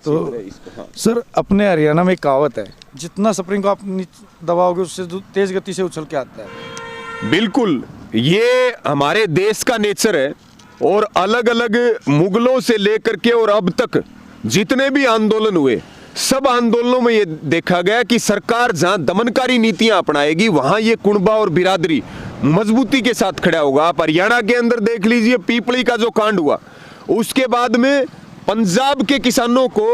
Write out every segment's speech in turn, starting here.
तो सर अपने हरियाणा में एक कहावत है, जितना स्प्रिंग को आप दबाओगे उससे तेज गति से उछल के आता है। बिल्कुल, ये हमारे देश का नेचर है। और अलग अलग मुगलों से लेकर के और अब तक जितने भी आंदोलन हुए, सब आंदोलनों में ये देखा गया कि सरकार जहां दमनकारी नीतियां अपनाएगी वहां ये कुणबा और बिरादरी मजबूती के साथ खड़ा होगा। आप हरियाणा के अंदर देख लीजिए, पीपली का जो कांड हुआ, उसके बाद में पंजाब के किसानों को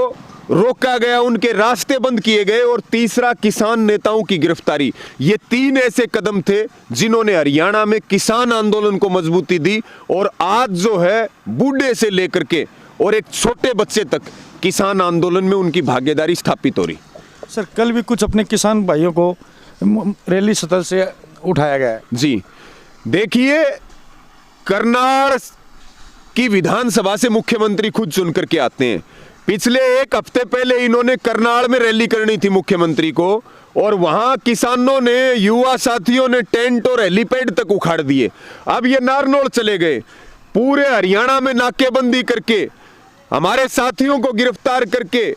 रोका गया, उनके रास्ते बंद किए गए, और तीसरा किसान नेताओं की गिरफ्तारी। ये 3 ऐसे कदम थे जिन्होंने हरियाणा में किसान आंदोलन को मजबूती दी। और आज जो है बूढ़े से लेकर के और एक छोटे बच्चे तक किसान आंदोलन में उनकी भागीदारी स्थापित हो रही। सर कल भी कुछ अपने किसान भाइयों को रैली स्थल से उठाया गया है। जी देखिए, करनाल की विधानसभा से मुख्यमंत्री खुद चुन करके आते हैं। पिछले 1 हफ्ते पहले इन्होंने करनाल में रैली करनी थी मुख्यमंत्री को, और वहां किसानों ने, युवा साथियों ने टेंट और हेलीपैड तक उखाड़ दिए। अब ये नारनौल चले गए, पूरे हरियाणा में नाकेबंदी करके हमारे साथियों को गिरफ्तार करके,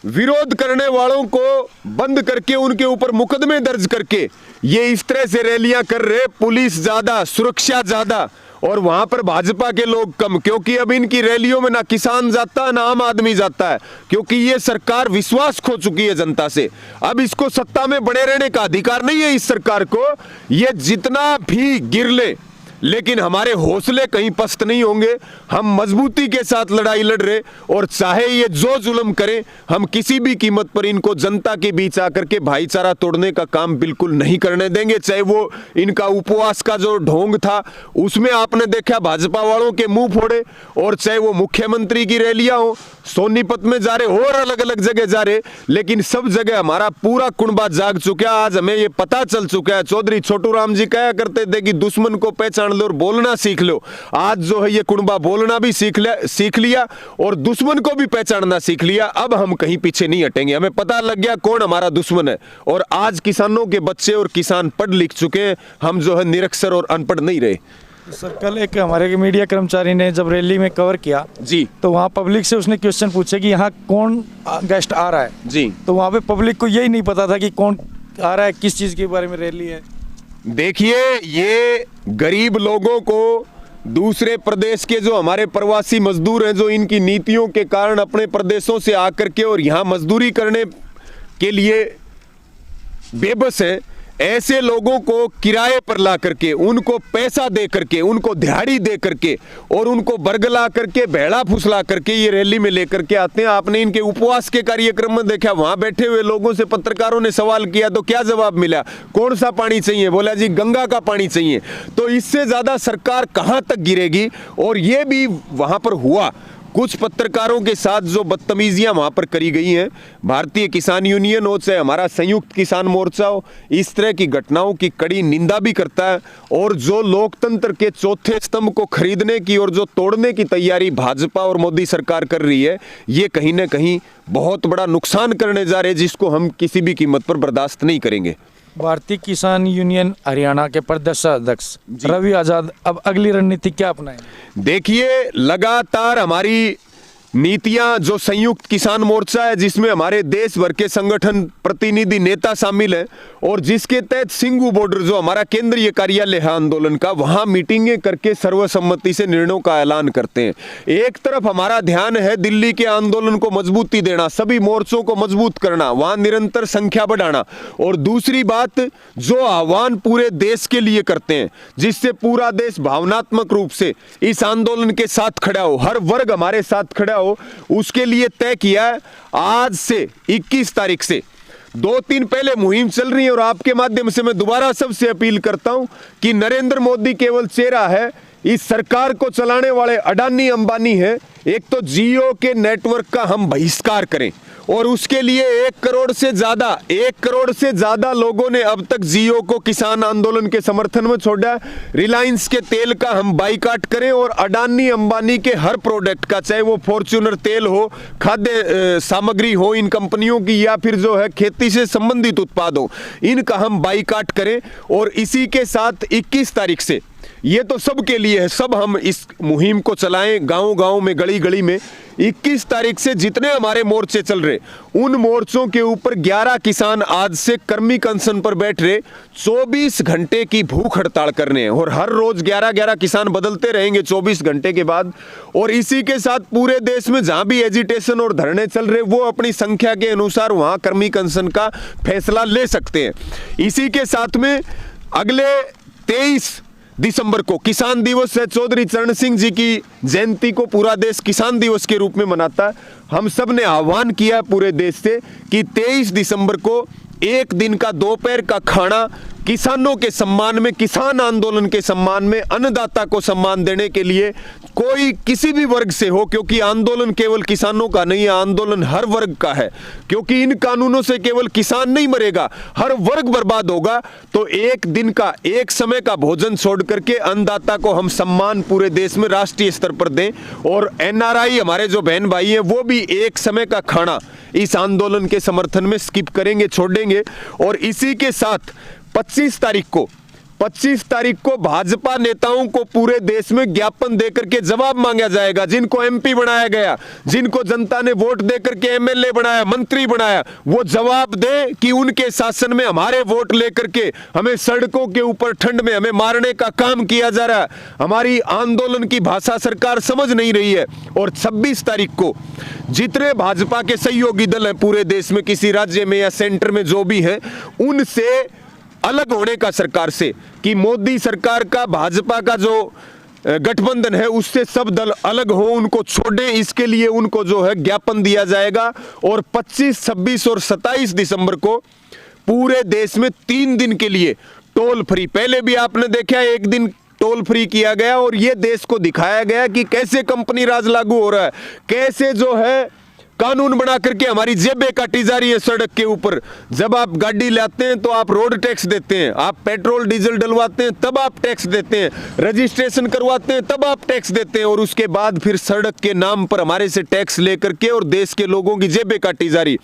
विरोध करने वालों को बंद करके, उनके ऊपर मुकदमे दर्ज करके ये इस तरह से रैलियां कर रहे। पुलिस ज्यादा, सुरक्षा ज्यादा, और वहां पर भाजपा के लोग कम, क्योंकि अब इनकी रैलियों में ना किसान जाता है ना आम आदमी जाता है, क्योंकि ये सरकार विश्वास खो चुकी है जनता से। अब इसको सत्ता में बने रहने का अधिकार नहीं है इस सरकार को। ये जितना भी गिर ले, लेकिन हमारे हौसले कहीं पस्त नहीं होंगे। हम मजबूती के साथ लड़ाई लड़ रहे, और चाहे ये जो जुल्म करें, हम किसी भी कीमत पर इनको जनता के बीच आकर के भाईचारा तोड़ने का काम बिल्कुल नहीं करने देंगे। चाहे वो इनका उपवास का जो ढोंग था उसमें आपने देखा भाजपा वालों के मुंह फोड़े, और चाहे वो मुख्यमंत्री की रैलियां हो, सोनीपत में जा रहे और अलग अलग जगह जा रहे, लेकिन सब जगह हमारा पूरा कुणबा जाग चुका है। आज हमें ये पता चल चुका है, चौधरी छोटू राम जी कहा करते थे कि दुश्मन को पहचान लो और बोलना सीख लो। आज जो है ये कुणबा बोलना भी सीख लिया और दुश्मन को भी पहचानना सीख लिया। अब हम कहीं पीछे नहीं हटेंगे, हमें पता लग गया कौन हमारा दुश्मन है। और आज किसानों के बच्चे और किसान पढ़ लिख चुके हैं, हम जो है निरक्षर और अनपढ़ नहीं रहे। सर कल एक हमारे मीडिया कर्मचारी ने जब रैली में कवर किया जी, तो वहाँ पब्लिक से उसने क्वेश्चन पूछे कि यहाँ कौन गेस्ट आ रहा है जी, तो वहाँ पे पब्लिक को यही नहीं पता था कि कौन आ रहा है, किस चीज़ के बारे में रैली है। देखिए, ये गरीब लोगों को, दूसरे प्रदेश के जो हमारे प्रवासी मजदूर हैं, जो इनकी नीतियों के कारण अपने प्रदेशों से आकर के और यहाँ मजदूरी करने के लिए बेबस है, ऐसे लोगों को किराए पर ला करके, उनको पैसा दे करके, उनको दिहाड़ी दे करके और उनको बरगला करके, बहला फुसला करके ये रैली में लेकर के आते हैं। आपने इनके उपवास के कार्यक्रम में देखा, वहां बैठे हुए लोगों से पत्रकारों ने सवाल किया तो क्या जवाब मिला, कौन सा पानी चाहिए, बोला जी गंगा का पानी चाहिए। तो इससे ज्यादा सरकार कहां तक गिरेगी। और ये भी वहां पर हुआ, कुछ पत्रकारों के साथ जो बदतमीजियां वहां पर करी गई हैं, भारतीय किसान यूनियन हो चाहे हमारा संयुक्त किसान मोर्चा हो, इस तरह की घटनाओं की कड़ी निंदा भी करता है। और जो लोकतंत्र के चौथे स्तंभ को खरीदने की और जो तोड़ने की तैयारी भाजपा और मोदी सरकार कर रही है, ये कहीं ना कहीं बहुत बड़ा नुकसान करने जा रहे हैं, जिसको हम किसी भी कीमत पर बर्दाश्त नहीं करेंगे। भारतीय किसान यूनियन हरियाणा के प्रदेश अध्यक्ष रवि आजाद अब अगली रणनीति क्या अपनाएं? देखिए, लगातार हमारी नीतियां, जो संयुक्त किसान मोर्चा है जिसमें हमारे देश भर के संगठन प्रतिनिधि नेता शामिल हैं, और जिसके तहत सिंगू बॉर्डर जो हमारा केंद्रीय कार्यालय है आंदोलन का, वहां मीटिंगें करके सर्वसम्मति से निर्णयों का ऐलान करते हैं। एक तरफ हमारा ध्यान है दिल्ली के आंदोलन को मजबूती देना, सभी मोर्चों को मजबूत करना, वहां निरंतर संख्या बढ़ाना, और दूसरी बात जो आह्वान पूरे देश के लिए करते हैं, जिससे पूरा देश भावनात्मक रूप से इस आंदोलन के साथ खड़ा हो, हर वर्ग हमारे साथ खड़ा हो, उसके लिए तय किया है। आज से 21 तारीख से 2-3 पहले मुहिम चल रही है, और आपके माध्यम से मैं दोबारा सबसे अपील करता हूं कि नरेंद्र मोदी केवल चेहरा है, इस सरकार को चलाने वाले अडानी अंबानी है। एक तो जियो के नेटवर्क का हम बहिष्कार करें, और उसके लिए 1 करोड़ से ज्यादा लोगों ने अब तक जियो को किसान आंदोलन के समर्थन में छोड़ा। रिलायंस के तेल का हम बाइकाट करें, और अडानी अंबानी के हर प्रोडक्ट का, चाहे वो फॉर्च्यूनर तेल हो, खाद्य सामग्री हो इन कंपनियों की, या फिर जो है खेती से संबंधित उत्पाद हो, इनका हम बाइकाट करें। और इसी के साथ 21 तारीख से ये तो सबके लिए है, सब हम इस मुहिम को चलाएं गांव-गांव में, गली-गली में। 21 तारीख से जितने हमारे मोर्चे चल रहे, उन मोर्चों के ऊपर 11 किसान आज से कर्मी अनशन पर बैठ रहे, 24 घंटे की भूख हड़ताल करने हैं और हर रोज 11-11 किसान बदलते रहेंगे 24 घंटे के बाद। और इसी के साथ पूरे देश में जहां भी एजिटेशन और धरने चल रहे, वो अपनी संख्या के अनुसार वहां कर्मी अनशन का फैसला ले सकते हैं। इसी के साथ में अगले 23 दिसंबर को किसान दिवस है। चौधरी चरण सिंह जी की जयंती को पूरा देश किसान दिवस के रूप में मनाता है। हम सब ने आह्वान किया पूरे देश से कि 23 दिसंबर को एक दिन का दोपहर का खाना किसानों के सम्मान में, किसान आंदोलन के सम्मान में, अन्नदाता को सम्मान देने के लिए, कोई किसी भी वर्ग से हो, क्योंकि आंदोलन केवल किसानों का नहीं है, आंदोलन हर वर्ग का है। क्योंकि इन कानूनों से केवल किसान नहीं मरेगा, हर वर्ग बर्बाद होगा। तो एक दिन का, एक समय का भोजन छोड़ करके अन्नदाता को हम सम्मान पूरे देश में राष्ट्रीय स्तर पर दें। और एनआरआई हमारे जो बहन भाई हैं, वो भी एक समय का खाना इस आंदोलन के समर्थन में स्किप करेंगे, छोड़ेंगे। और इसी के साथ 25 तारीख को भाजपा नेताओं को पूरे देश में ज्ञापन देकर के जवाब मांगा जाएगा। जिनको एमपी बनाया गया, जिनको जनता ने वोट देकर के एमएलए बनाया, मंत्री बनाया, वो जवाब दे कि उनके शासन में हमारे वोट लेकर के हमें सड़कों के ऊपर ठंड में हमें मारने का काम किया जा रहा है। हमारी आंदोलन की भाषा सरकार समझ नहीं रही है। और 26 तारीख को जितने भाजपा के सहयोगी दल हैं पूरे देश में, किसी राज्य में या सेंटर में जो भी हैं, उनसे अलग होने का सरकार से, कि मोदी सरकार का, भाजपा का जो गठबंधन है उससे सब दल अलग हो, उनको छोड़ें, इसके लिए उनको जो है ज्ञापन दिया जाएगा। और 25, 26 और 27 दिसंबर को पूरे देश में 3 दिन के लिए टोल फ्री, पहले भी आपने देखा एक दिन टोल फ्री किया गया और ये देश को दिखाया गया कि कैसे कंपनी राज लागू हो रहा है, कैसे जो है कानून बना करके हमारी जेबें काटी जा रही है सड़क के ऊपर। जब आप गाड़ी लाते हैं तो आप रोड टैक्स देते हैं, आप पेट्रोल डीजल डलवाते हैं तब आप टैक्स देते हैं, रजिस्ट्रेशन करवाते हैं तब आप टैक्स देते हैं, और उसके बाद फिर सड़क के नाम पर हमारे से टैक्स लेकर के और देश के लोगों की जेबें काटी जा रही।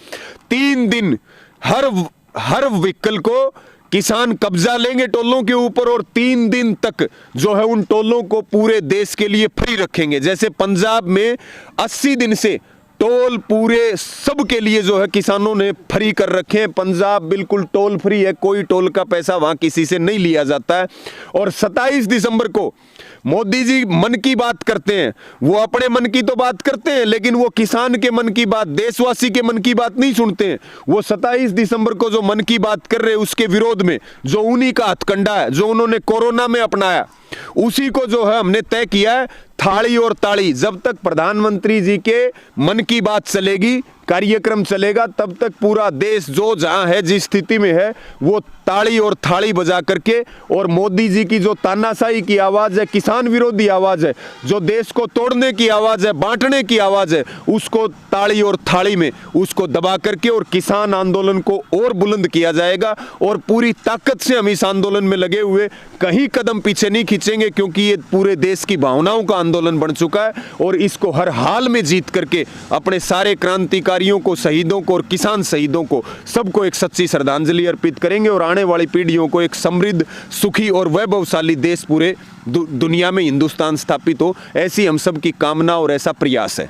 3 दिन हर व्हीकल को किसान कब्जा लेंगे टोलों के ऊपर, और 3 दिन तक जो है उन टोलों को पूरे देश के लिए फ्री रखेंगे। जैसे पंजाब में 80 दिन से टोल पूरे सब के लिए जो है किसानों ने फ्री कर रखे हैं। पंजाब बिल्कुल टोल फ्री है, कोई टोल का पैसा वहां किसी से नहीं लिया जाता है। और 27 दिसंबर को मोदी जी मन की बात करते हैं, वो अपने मन की तो बात करते हैं, लेकिन वो किसान के मन की बात, देशवासी के मन की बात नहीं सुनते हैं। वो 27 दिसंबर को जो मन की बात कर रहे हैं उसके विरोध में, जो उन्हीं का हथकंडा है, जो उन्होंने कोरोना में अपनाया, उसी को जो है हमने तय किया है, थाली और ताली। जब तक प्रधानमंत्री जी के मन की बात चलेगी, कार्यक्रम चलेगा, तब तक पूरा देश जो जहां है, जिस स्थिति में है, वो ताली और थाली बजा करके, और मोदी जी की जो तानाशाही की आवाज है, किसान विरोधी आवाज है, जो देश को तोड़ने की आवाज है, बांटने की आवाज है, उसको ताली और थाली में उसको दबा करके और किसान आंदोलन को और बुलंद किया जाएगा। और पूरी ताकत से हम इस आंदोलन में लगे हुए, कहीं कदम पीछे नहीं खींचेंगे, क्योंकि ये पूरे देश की भावनाओं का आंदोलन बन चुका है। और इसको हर हाल में जीत करके अपने सारे क्रांतिकारियों को, शहीदों को और किसान शहीदों को, सबको एक सच्ची श्रद्धांजलि अर्पित करेंगे और आने वाली पीढ़ियों को एक समृद्ध, सुखी और वैभवशाली देश पूरे दुनिया में, हिंदुस्तान स्थापित हो, ऐसी हम सब की कामना और ऐसा प्रयास है।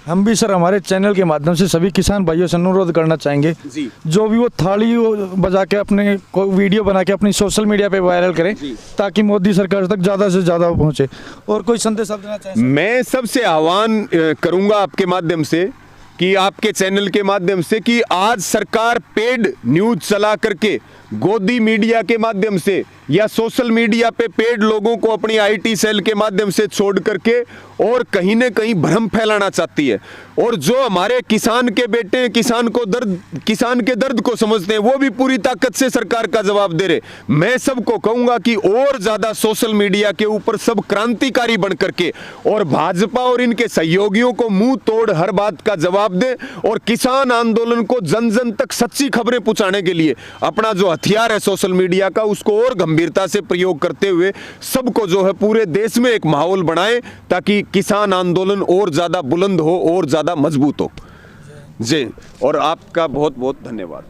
हम भी सर हमारे चैनल के माध्यम से सभी किसान भाइयों से अनुरोध करना चाहेंगे जी, जो भी वो थाली बजा के अपने वीडियो बना के अपनी सोशल मीडिया पे वायरल करें, ताकि मोदी सरकार तक ज़्यादा से ज़्यादा पहुंचे। और कोई संदेश आप देना चाहें? मैं सबसे आह्वान करूंगा आपके माध्यम से, कि आपके चैनल के माध्यम से, कि आज सरकार पेड न्यूज चला करके, गोदी मीडिया के माध्यम से या सोशल मीडिया पे पेड लोगों को अपनी आईटी सेल के माध्यम से छोड़ करके और कहीं न कहीं भ्रम फैलाना चाहती है। और जो हमारे किसान के बेटे हैं, किसान के दर्द को समझते हैं, वो भी पूरी ताकत से सरकार का जवाब दे रहे। मैं सबको कहूंगा कि और ज्यादा सोशल मीडिया के ऊपर सब क्रांतिकारी बन करके और भाजपा और इनके सहयोगियों को मुंह तोड़ हर बात का जवाब दे, और किसान आंदोलन को जन जन तक सच्ची खबरें पहुंचाने के लिए अपना जो हथियार है सोशल मीडिया का, उसको और गंभीरता से प्रयोग करते हुए सबको जो है पूरे देश में एक माहौल बनाए, ताकि किसान आंदोलन और ज्यादा बुलंद हो और ज्यादा मजबूत हो। जी, और आपका बहुत बहुत धन्यवाद।